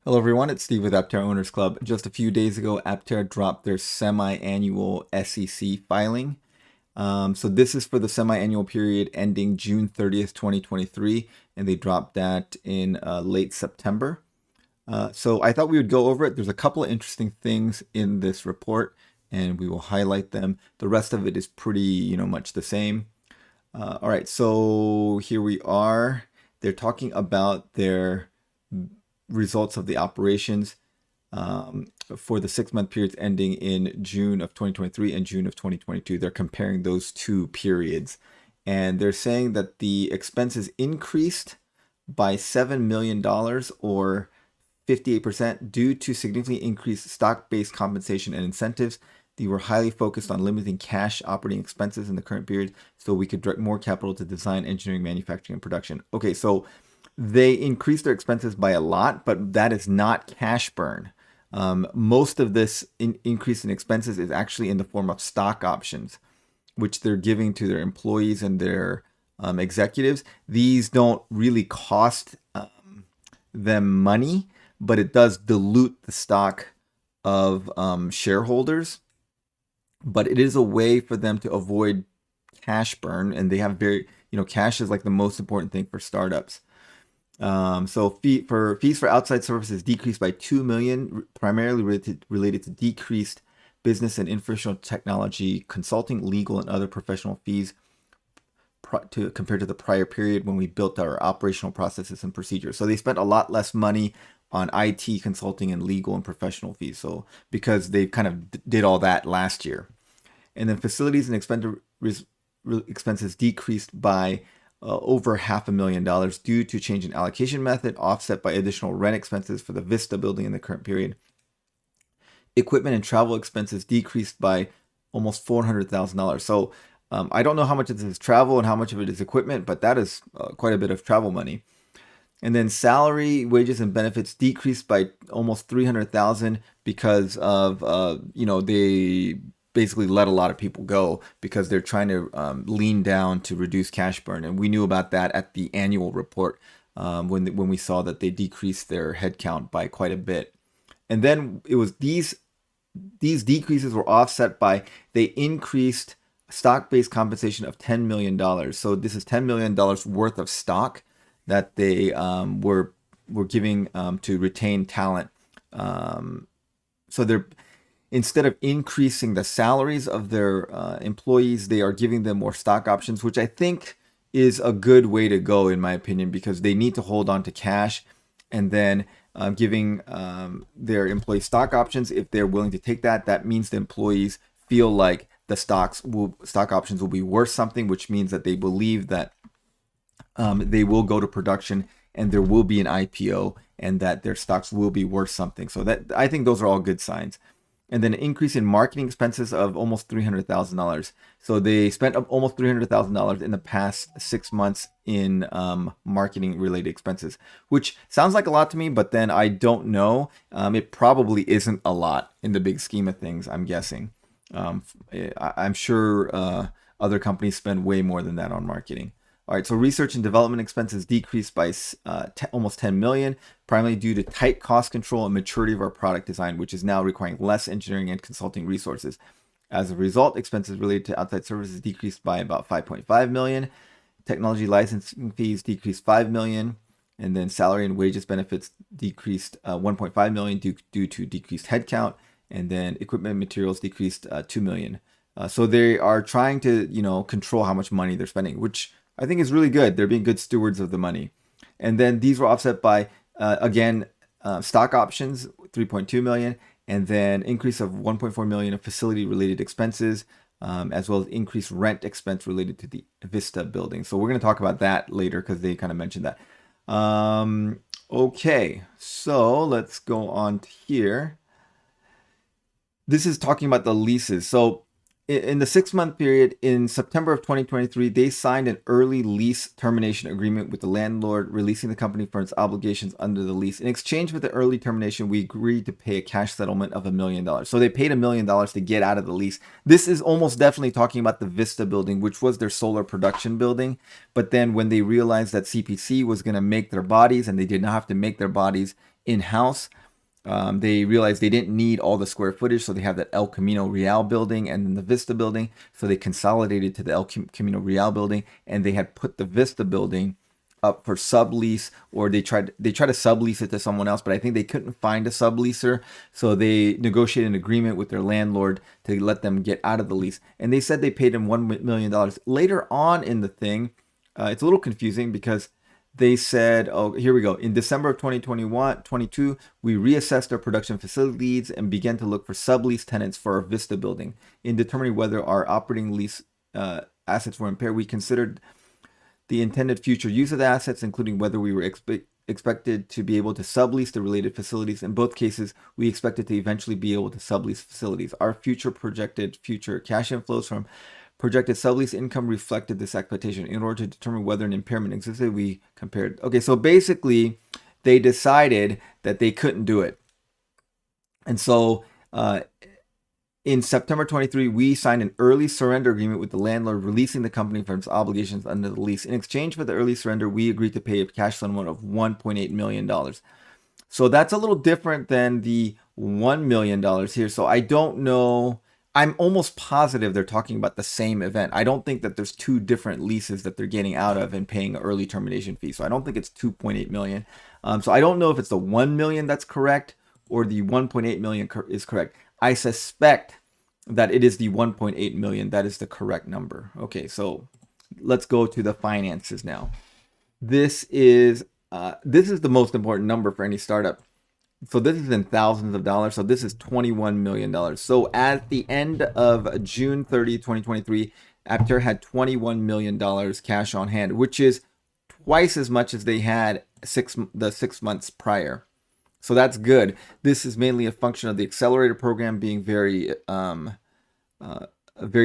Hello everyone, it's Steve with Aptera Owners Club. Just a few days ago, Aptera dropped their semi-annual SEC filing. So this is for the semi-annual period ending June 30th, 2023, and they dropped that in late September. So I thought we would go over it. There's a couple of interesting things in this report, and we will highlight them. The rest of it is pretty, much the same. All right, so here we are. They're talking about their results of the operations for the 6-month periods ending in June of 2023 and June of 2022. They're comparing those two periods. And they're saying that the expenses increased by $7 million or 58% due to significantly increased stock-based compensation and incentives. They were highly focused on limiting cash operating expenses in the current period so we could direct more capital to design, engineering, manufacturing, and production. Okay, so they increased their expenses by a lot, but that is not cash burn. Most of this increase in expenses is actually in the form of stock options, which they're giving to their employees and their executives. These don't really cost them money, but it does dilute the stock of shareholders. But it is a way for them to avoid cash burn, and they have cash is like the most important thing for startups. So fees for outside services decreased by $2 million, primarily related to decreased business and information technology, consulting, legal, and other professional fees compared to the prior period when we built our operational processes and procedures. So they spent a lot less money on IT consulting and legal and professional fees. So because they kind of did all that last year. And then facilities and expenses decreased by over $500,000 due to change in allocation method, offset by additional rent expenses for the Vista building in the current period. Equipment and travel expenses decreased by almost $400,000. So I don't know how much of this is travel and how much of it is equipment, but that is quite a bit of travel money. And then salary, wages, and benefits decreased by almost $300,000 because of they basically let a lot of people go because they're trying to lean down to reduce cash burn. And we knew about that at the annual report when we saw that they decreased their headcount by quite a bit. And then it was these decreases were offset by they increased stock-based compensation of $10 million. So this is $10 million worth of stock that they were giving to retain talent. So they're instead of increasing the salaries of their employees, they are giving them more stock options, which I think is a good way to go, in my opinion, because they need to hold on to cash, and then giving their employees stock options. If they're willing to take that, that means the employees feel like the stock options will be worth something, which means that they believe that they will go to production and there will be an IPO and that their stocks will be worth something. So that I think those are all good signs. And then an increase in marketing expenses of almost $300,000. So they spent almost $300,000 in the past 6 months in marketing related expenses, which sounds like a lot to me, but then I don't know. It probably isn't a lot in the big scheme of things, I'm guessing. I'm sure other companies spend way more than that on marketing. All right, so research and development expenses decreased by almost $10 million, primarily due to tight cost control and maturity of our product design, which is now requiring less engineering and consulting resources. As a result, expenses related to outside services decreased by about $5.5 million. Technology licensing fees decreased $5 million, and then salary and wages benefits decreased $1.5 million due to decreased headcount, and then equipment and materials decreased $2 million. So they are trying to, control how much money they're spending, which I think is really good. They're being good stewards of the money. And then these were offset by, stock options, $3.2 million, and then increase of $1.4 million of facility-related expenses, as well as increased rent expense related to the Vista building. So we're going to talk about that later because they kind of mentioned that. Okay, so let's go on to here. This is talking about the leases. So in the 6-month period in September of 2023, they signed an early lease termination agreement with the landlord, releasing the company for its obligations under the lease. In exchange for the early termination, we agreed to pay a cash settlement of $1 million. So they paid $1 million to get out of the lease. This is almost definitely talking about the Vista building, which was their solar production building. But then when they realized that CPC was going to make their bodies and they did not have to make their bodies in-house. They realized they didn't need all the square footage, so they have that El Camino Real building and then the Vista building. So they consolidated to the El Camino Real building, and they had put the Vista building up for sublease, or they tried to sublease it to someone else, but I think they couldn't find a subleaser, so they negotiated an agreement with their landlord to let them get out of the lease. And they said they paid him $1 million. Later on in the thing, it's a little confusing because they said, oh, here we go. In December of 2022, we reassessed our production facility needs and began to look for sublease tenants for our Vista building. In determining whether our operating lease assets were impaired, we considered the intended future use of the assets, including whether we were expected to be able to sublease the related facilities. In both cases, we expected to eventually be able to sublease facilities. Our projected future cash inflows from projected sublease income reflected this expectation. In order to determine whether an impairment existed, we compared. Okay, so basically, they decided that they couldn't do it. And so in September 23, we signed an early surrender agreement with the landlord, releasing the company from its obligations under the lease. In exchange for the early surrender, we agreed to pay a cash settlement of $1.8 million. So that's a little different than the $1 million here. So I don't know. I'm almost positive they're talking about the same event. I don't think that there's two different leases that they're getting out of and paying an early termination fee. So I don't think it's 2.8 million. So I don't know if it's the 1 million that's correct or the 1.8 million is correct. I suspect that it is the 1.8 million. That is the correct number. Okay, so let's go to the finances now. This is the most important number for any startup. So this is in thousands of dollars. So this is $21 million. So at the end of June 30, 2023, Aptera had $21 million cash on hand, which is twice as much as they had the 6 months prior. So that's good. This is mainly a function of the accelerator program being very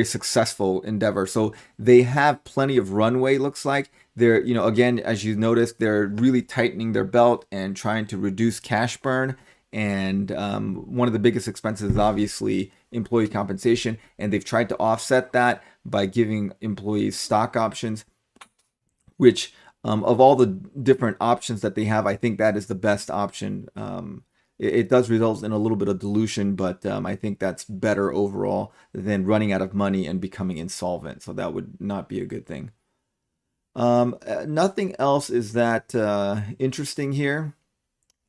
successful endeavor. So they have plenty of runway, looks like. They're, again, as you noticed, they're really tightening their belt and trying to reduce cash burn. And one of the biggest expenses is obviously employee compensation. And they've tried to offset that by giving employees stock options, which of all the different options that they have, I think that is the best option. It does result in a little bit of dilution, but I think that's better overall than running out of money and becoming insolvent. So that would not be a good thing. Nothing else is that interesting here.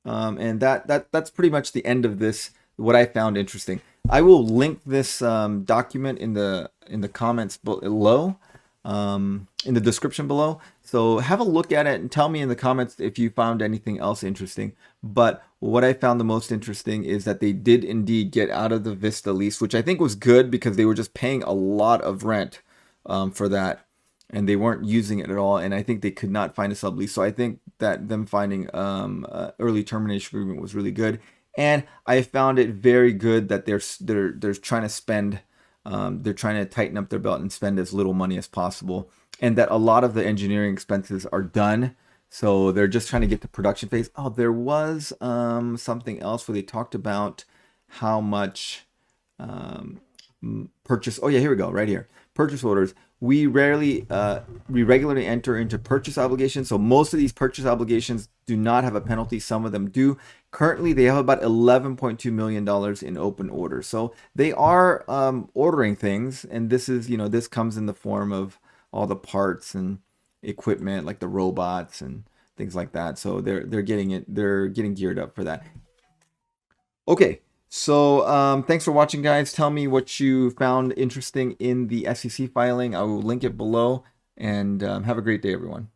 And that's pretty much the end of this, what I found interesting. I will link this document in the comments below, in the description below. So have a look at it and tell me in the comments if you found anything else interesting. But what I found the most interesting is that they did indeed get out of the Vista lease, which I think was good because they were just paying a lot of rent for that, and they weren't using it at all. And I think they could not find a sublease. So I think that them finding early termination agreement was really good. And I found it very good that they're trying to spend. They're trying to tighten up their belt and spend as little money as possible, and that a lot of the engineering expenses are done. So they're just trying to get the production phase. Oh, there was something else where they talked about how much purchase. Oh yeah, here we go, right here. Purchase orders. We regularly enter into purchase obligations. So most of these purchase obligations do not have a penalty. Some of them do. Currently, they have about $11.2 million in open orders. So they are ordering things, and this is, this comes in the form of all the parts and equipment like the robots and things like that. So they're getting geared up for that. Okay. So thanks for watching, guys. Tell me what you found interesting in the SEC filing. I will link it below, and have a great day, everyone.